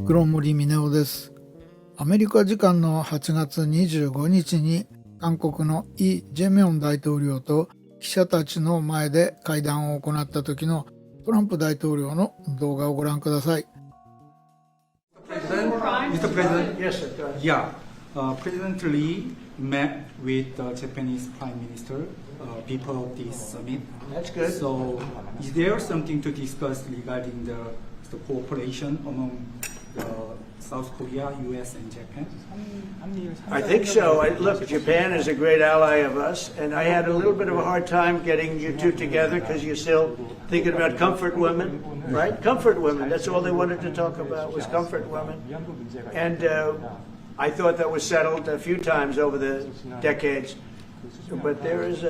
黒森峰夫です。アメリカ時間の8月25日に韓国のイ・ジェミョン大統領と記者たちの前で会談を行った時のトランプ大統領の動画をご覧ください。Mr. President, yes, yeah. President Lee met with the Japanese Prime Minister before this summit. That's good. So, is there something to discuss regarding the cooperation among South Korea, U.S. and Japan? I think so. Look, Japan is a great ally of us, and I had a little bit of a hard time getting you two together because you're still thinking about comfort women, right? Comfort women. That's all they wanted to talk about was comfort women. And I thought that was settled a few times over the decades. But there is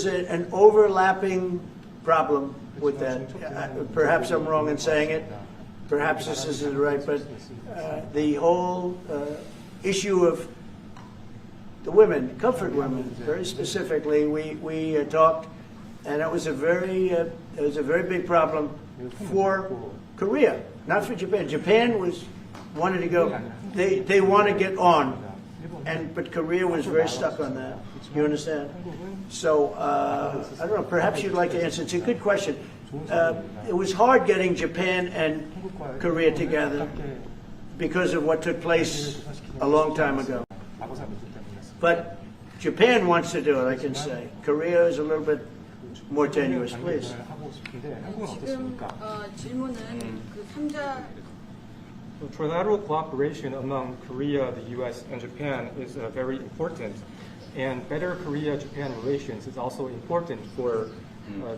an overlapping problem with that. Perhaps I'm wrong in saying it. Perhaps this isn't right, but the whole issue of the women, comfort women, very specifically, we talked, and it was a very big problem for Korea, not for Japan. Japan wanted to go. They want to get on, but Korea was very stuck on that. You understand? So I don't know. Perhaps you'd like to answer. It's a good question. It was hard getting Japan and Korea together because of what took place a long time ago. But Japan wants to do it, I can say. Korea is a little bit more tenuous, please. 지금 질문은 그 3자 Trilateral cooperation among Korea, the U.S. and Japan is very important, and better Korea-Japan relations is also important for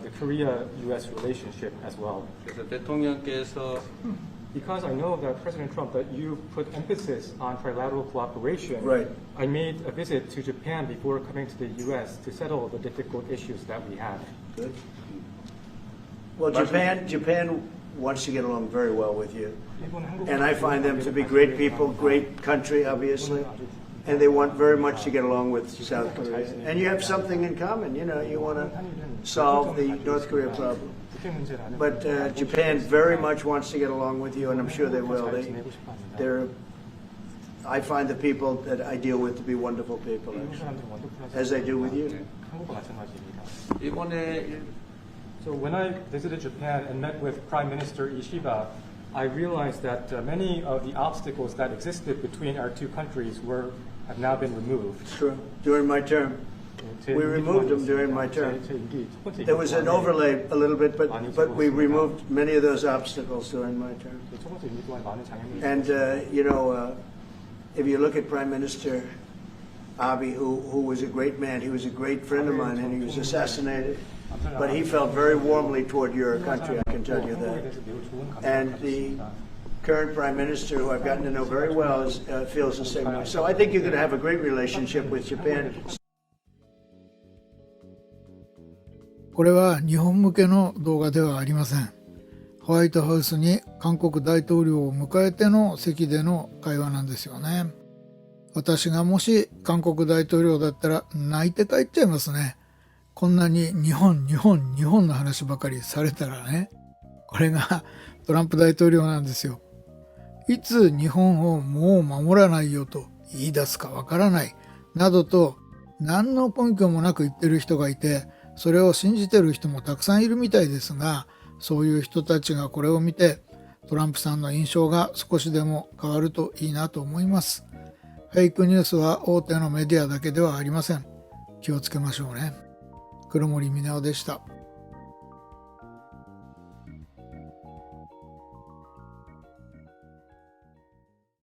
the Korea-U.S. relationship as well. 그래서 대통령께서 Because I know that President Trump, that you put emphasis on trilateral cooperation. Right. I made a visit to Japan before coming to the U.S. to settle the difficult issues that we have. Good. Well, Japan wants to get along very well with you, and I find them to be great people, great country, obviously, and they want very much to get along with South Korea. And you have something in common, you know, you want to solve the North Korea problem. But Japan very much wants to get along with you, and I'm sure they will. I find the people that I deal with to be wonderful people, actually, as I do with you. 이번에 So when I visited Japan and met with Prime Minister Ishiba, I realized that many of the obstacles that existed between our two countries have now been removed. True. During my term. We removed them during my term. There was an overlay a little bit, but we removed many of those obstacles during my term. And, you know, if you look at Prime Minister Abe, who was a great man, he was a great friend of mine, and he was assassinated. But he felt very warmly toward your country, I can tell you that. And the current Prime Minister, who I've gotten to know very well, feels the same way. So I think you're going to have a great relationship with Japan. これは日本向けの動画ではありません。ホワイトハウスに韓国大統領を迎えての席での会話なんですよね。私がもし韓国大統領だったら泣いて帰っちゃいますね。こんなに日本の話ばかりされたらね。これがトランプ大統領なんですよ。いつ日本をもう守らないよと言い出すかわからないなどと何の根拠もなく言ってる人がいて、それを信じてる人もたくさんいるみたいですが、そういう人たちがこれを見てトランプさんの印象が少しでも変わるといいなと思います。フェイクニュースは大手のメディアだけではありません。気をつけましょうね。黒森峰夫でした。